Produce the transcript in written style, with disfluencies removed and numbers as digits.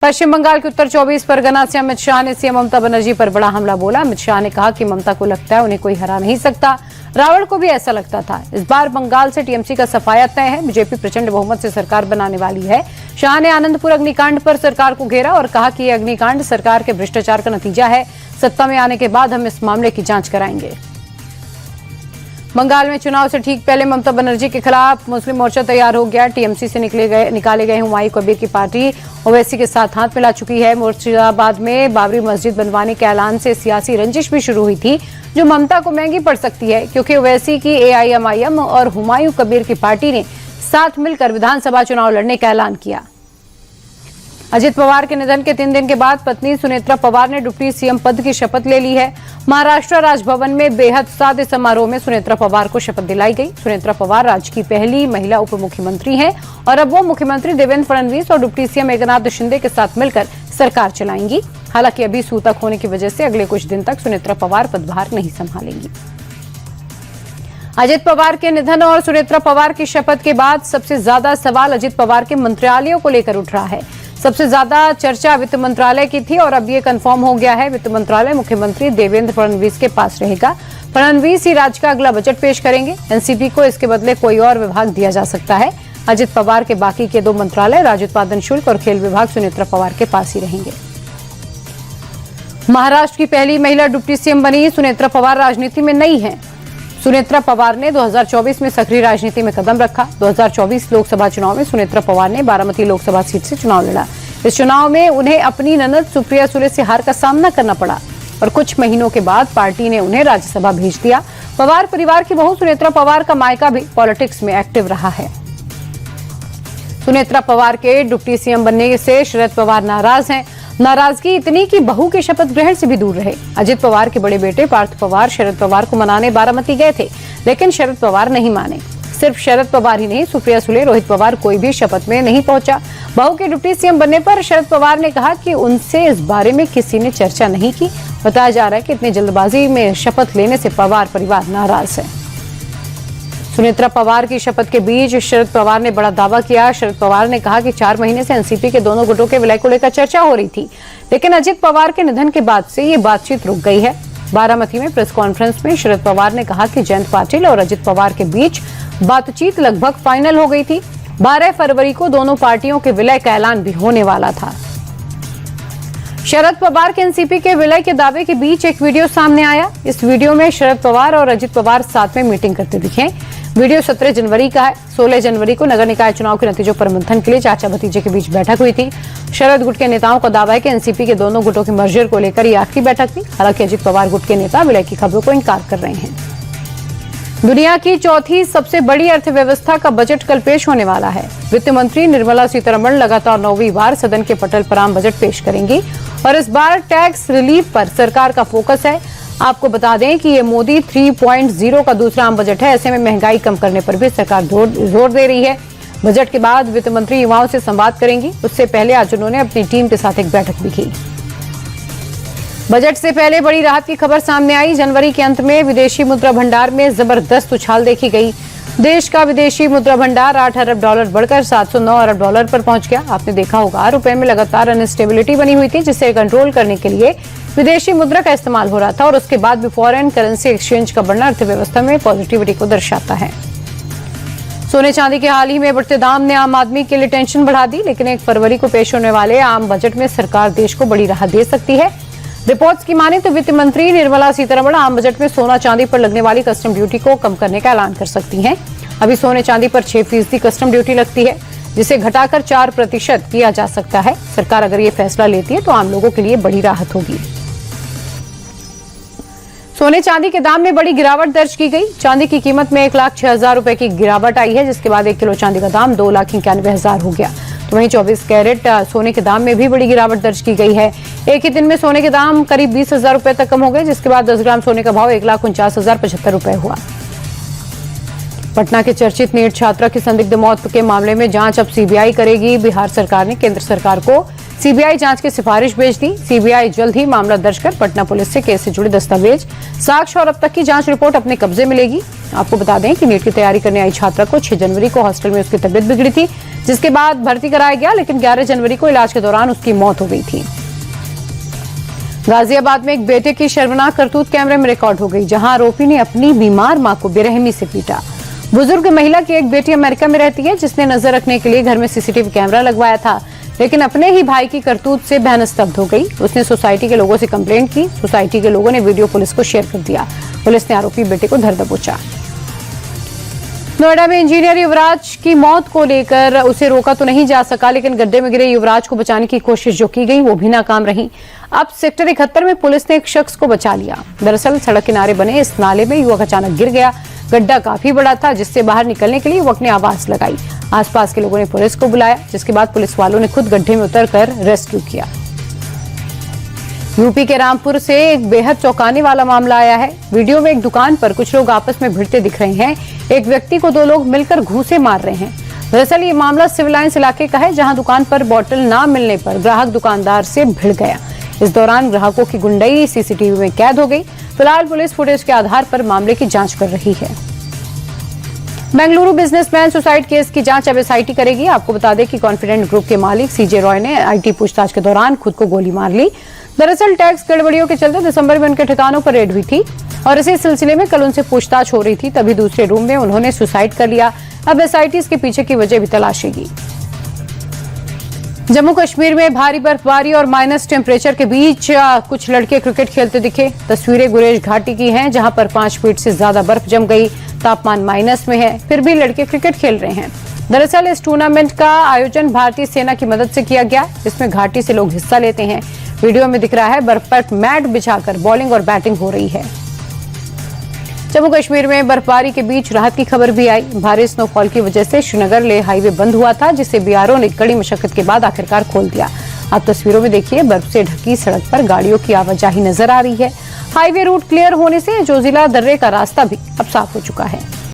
पश्चिम बंगाल के उत्तर 24 परगना से अमित शाह ने सीएम ममता बनर्जी पर बड़ा हमला बोला। अमित शाह ने कहा कि ममता को लगता है उन्हें कोई हरा नहीं सकता। रावण को भी ऐसा लगता था। इस बार बंगाल से टीएमसी का सफाया तय है। बीजेपी प्रचंड बहुमत से सरकार बनाने वाली है। शाह ने आनंदपुर अग्निकांड पर सरकार को घेरा और कहा कि यह अग्निकांड सरकार के भ्रष्टाचार का नतीजा है। सत्ता में आने के बाद हम इस मामले की जांच कराएंगे। बंगाल में चुनाव से ठीक पहले ममता बनर्जी के खिलाफ मुस्लिम मोर्चा तैयार हो गया। टीएमसी से निकाले गए हुमायूं कबीर की पार्टी ओवैसी के साथ हाथ मिला चुकी है। मुर्शिदाबाद में बाबरी मस्जिद बनवाने के ऐलान से सियासी रंजिश भी शुरू हुई थी, जो ममता को महंगी पड़ सकती है, क्योंकि ओवैसी की एआईएमआईएम और हुमायूं कबीर की पार्टी ने साथ मिलकर विधानसभा चुनाव लड़ने का ऐलान किया। अजित पवार के निधन के 3 दिन के बाद पत्नी सुनेत्रा पवार ने डिप्टी सीएम पद की शपथ ले ली है। महाराष्ट्र राजभवन में बेहद सादे समारोह में सुनेत्रा पवार को शपथ दिलाई गई। सुनेत्रा पवार राज्य की पहली महिला उप मुख्यमंत्री हैं और अब वो मुख्यमंत्री देवेंद्र फडणवीस और डिप्टी सीएम एकनाथ शिंदे के साथ मिलकर सरकार चलाएंगी। हालांकि अभी सूतक होने की वजह से अगले कुछ दिन तक सुनेत्रा पवार पदभार नहीं संभालेंगी। अजित पवार के निधन और सुनेत्रा पवार की शपथ के बाद सबसे ज्यादा सवाल अजित पवार के मंत्रालयों को लेकर उठ रहा है। सबसे ज्यादा चर्चा वित्त मंत्रालय की थी और अब ये कंफर्म हो गया है। वित्त मंत्रालय मुख्यमंत्री देवेंद्र फडणवीस के पास रहेगा। फडणवीस ही राज्य का अगला बजट पेश करेंगे। एनसीपी को इसके बदले कोई और विभाग दिया जा सकता है। अजित पवार के बाकी के 2 मंत्रालय राज्य उत्पादन शुल्क और खेल विभाग सुनेत्रा पवार के पास ही रहेंगे। महाराष्ट्र की पहली महिला डिप्टी सीएम बनी सुनेत्रा पवार राजनीति में नई है। सुनेत्रा पवार ने 2024 में सक्रिय राजनीति में कदम रखा। 2024 लोकसभा चुनाव में सुनेत्रा पवार ने बारामती लोकसभा सीट से चुनाव लड़ा। इस चुनाव में उन्हें अपनी ननद सुप्रिया सुले से हार का सामना करना पड़ा और कुछ महीनों के बाद पार्टी ने उन्हें राज्यसभा भेज दिया। पवार परिवार की बहू सुनेत्रा पवार का मायका भी पॉलिटिक्स में एक्टिव रहा है। सुनेत्रा पवार के डिप्टी सीएम बनने से शरद पवार नाराज हैं। नाराजगी इतनी कि बहू के शपथ ग्रहण से भी दूर रहे। अजित पवार के बड़े बेटे पार्थ पवार शरद पवार को मनाने बारामती गए थे, लेकिन शरद पवार नहीं माने। सिर्फ शरद पवार ही नहीं, सुप्रिया सुले, रोहित पवार कोई भी शपथ में नहीं पहुंचा। बहू के डिप्टी सीएम बनने पर शरद पवार ने कहा कि उनसे इस बारे में किसी ने चर्चा नहीं की। बताया जा रहा है कि इतनी जल्दबाजी में शपथ लेने से पवार परिवार नाराज है। सुनेत्रा पवार की शपथ के बीच शरद पवार ने बड़ा दावा किया। शरद पवार ने कहा कि 4 महीने से एनसीपी के दोनों गुटों के विलय को लेकर चर्चा हो रही थी, लेकिन अजित पवार के निधन के बाद से ये बातचीत रुक गई है। बारामती में प्रेस कॉन्फ्रेंस में शरद पवार ने कहा कि जयंत पाटिल और अजित पवार के बीच बातचीत लगभग फाइनल हो गई थी। 12 फरवरी को दोनों पार्टियों के विलय का ऐलान भी होने वाला था। शरद पवार के एनसीपी के विलय के दावे के बीच एक वीडियो सामने आया। इस वीडियो में शरद पवार और अजित पवार साथ में मीटिंग करते दिखे। वीडियो 17 जनवरी का है। 16 जनवरी को नगर निकाय चुनाव के नतीजों पर मंथन के लिए चाचा भतीजे के बीच बैठक हुई थी। शरद गुट के नेताओं का दावा है कि एनसीपी के दोनों गुटों के मर्जर को लेकर ये आखिरी बैठक थी। हालांकि अजित पवार गुट के नेता विलय की खबरों को इंकार कर रहे हैं। दुनिया की चौथी सबसे बड़ी अर्थव्यवस्था का बजट कल पेश होने वाला है। वित्त मंत्री निर्मला सीतारमण लगातार 9वीं बार सदन के पटल पर आम बजट पेश करेंगी और इस बार टैक्स रिलीफ पर सरकार का फोकस है। आपको बता दें कि ये मोदी 3.0 का दूसरा आम बजट है। ऐसे में महंगाई कम करने पर भी सरकार जोर दे रही है। बजट के बाद वित्त मंत्री युवाओं से संवाद करेंगी। उससे पहले आज उन्होंने अपनी टीम के साथ एक बैठक भी की। बजट से पहले बड़ी राहत की खबर सामने आई। जनवरी के अंत में विदेशी मुद्रा भंडार में जबरदस्त उछाल देखी गई। देश का विदेशी मुद्रा भंडार $8 अरब बढ़कर $709 अरब पर पहुंच गया। आपने देखा होगा रुपए में लगातार अनस्टेबिलिटी बनी हुई थी, जिसे कंट्रोल करने के लिए विदेशी मुद्रा का इस्तेमाल हो रहा था और उसके बाद भी फॉरेन करेंसी एक्सचेंज का बढ़ना अर्थव्यवस्था में पॉजिटिविटी को दर्शाता है। सोने चांदी के हाल ही में बढ़ते दाम ने आम आदमी के लिए टेंशन बढ़ा दी, लेकिन 1 फरवरी को पेश होने वाले आम बजट में सरकार देश को बड़ी राहत दे सकती है। रिपोर्ट्स की माने तो वित्त मंत्री निर्मला सीतारमण आम बजट में सोना चांदी पर लगने वाली कस्टम ड्यूटी को कम करने का ऐलान कर सकती हैं। अभी सोने चांदी पर 6% कस्टम ड्यूटी लगती है, जिसे घटाकर 4% किया जा सकता है। सरकार अगर ये फैसला लेती है तो आम लोगों के लिए बड़ी राहत होगी। सोने चांदी के दाम में बड़ी गिरावट दर्ज की गई। चांदी की कीमत में 1,06,000 रुपए की गिरावट आई है, जिसके बाद 1 किलो चांदी का दाम 2,91,000 हो गया। तो वहीं 24 कैरेट सोने के दाम में भी बड़ी गिरावट दर्ज की गई है। एक ही दिन में सोने के दाम करीब 20,000 रुपए तक कम हो गए, जिसके बाद 10 ग्राम सोने का भाव 1,49,075 रुपए हुआ। पटना के चर्चित नीट छात्रा की संदिग्ध मौत के मामले में जांच अब सीबीआई करेगी। बिहार सरकार ने केंद्र सरकार को सीबीआई जांच की सिफारिश भेज दी। सीबीआई जल्द ही मामला दर्ज कर पटना पुलिस से केस से जुड़े दस्तावेज, साक्ष्य और अब तक की जांच रिपोर्ट अपने कब्जे में लेगी। आपको बता दें कि नीट की तैयारी करने आई छात्रा को 6 जनवरी को हॉस्टल में उसकी तबीयत बिगड़ी थी, जिसके बाद भर्ती कराया गया, लेकिन 11 जनवरी को इलाज के दौरान उसकी मौत हो गई थी। गाजियाबाद में एक बेटे की शर्मनाक करतूत कैमरे में रिकॉर्ड हो गई, जहां आरोपी ने अपनी बीमार मां को बेरहमी से पीटा। बुजुर्ग महिला की एक बेटी अमेरिका में रहती है, जिसने नजर रखने के लिए घर में सीसीटीवी कैमरा लगवाया था, लेकिन अपने ही भाई की करतूत से बहन स्तब्ध हो गई। उसने सोसाइटी के लोगों से कंप्लेंट की। सोसाइटी के लोगों ने वीडियो पुलिस को शेयर कर दिया। पुलिस ने आरोपी बेटे को धर दबोचा। नोएडा में इंजीनियर युवराज की मौत को लेकर उसे रोका तो नहीं जा सका, लेकिन गड्ढे में गिरे युवराज को बचाने की कोशिश जो की गई वो भी नाकाम रही। अब सेक्टर 71 में पुलिस ने एक शख्स को बचा लिया। दरअसल सड़क किनारे बने इस नाले में युवक अचानक गिर गया। गड्ढा काफी बड़ा था, जिससे बाहर निकलने के लिए युवक ने आवाज लगाई। आसपास के लोगों ने पुलिस को बुलाया, जिसके बाद पुलिस वालों ने खुद गड्ढे में उतरकर रेस्क्यू किया। यूपी के रामपुर से एक बेहद चौंकाने वाला मामला आया है। वीडियो में एक दुकान पर कुछ लोग आपस में भिड़ते दिख रहे हैं। एक व्यक्ति को 2 लोग मिलकर घूंसे मार रहे हैं। दरअसल ये मामला सिविल लाइंस इलाके का है, जहां दुकान पर बोतल न मिलने पर ग्राहक दुकानदार से भिड़ गया। इस दौरान ग्राहकों की गुंडई सीसीटीवी में कैद हो गई। फिलहाल पुलिस फुटेज के आधार पर मामले की जांच कर रही है। बेंगलुरु बिजनेसमैन सुसाइड केस की जांच अब एसआईटी करेगी। आपको बता दें कि कॉन्फिडेंट ग्रुप के मालिक सीजे रॉय ने आईटी पूछताछ के दौरान खुद को गोली मार ली। दरअसल टैक्स गड़बड़ियों के चलते दिसंबर में उनके ठिकानों पर रेड हुई थी और इसी सिलसिले में कल उनसे पूछताछ हो रही थी, तभी दूसरे रूम में उन्होंने सुसाइड कर लिया। अब एसआईटी इसके पीछे की वजह भी तलाशेगी। जम्मू कश्मीर में भारी बर्फबारी और माइनस टेम्परेचर के बीच कुछ लड़के क्रिकेट खेलते दिखे। तस्वीरें गुरेज घाटी की हैं, जहां पर 5 फीट से ज्यादा बर्फ जम गई। तापमान माइनस में है, फिर भी लड़के क्रिकेट खेल रहे हैं। दरअसल इस टूर्नामेंट का आयोजन भारतीय सेना की मदद से किया गया। इसमें घाटी से लोग हिस्सा लेते हैं। वीडियो में दिख रहा है बर्फ पर मैट बिछाकर बॉलिंग और बैटिंग हो रही है। जम्मू कश्मीर में बर्फबारी के बीच राहत की खबर भी आई। भारी स्नोफॉल की वजह से श्रीनगर ले हाईवे बंद हुआ था, जिसे बीआरओ ने कड़ी मशक्कत के बाद आखिरकार खोल दिया। आप तस्वीरों में देखिए, बर्फ से ढकी सड़क पर गाड़ियों की आवाजाही नजर आ रही है। हाईवे रूट क्लियर होने से जोजिला दर्रे का रास्ता भी अब साफ हो चुका है।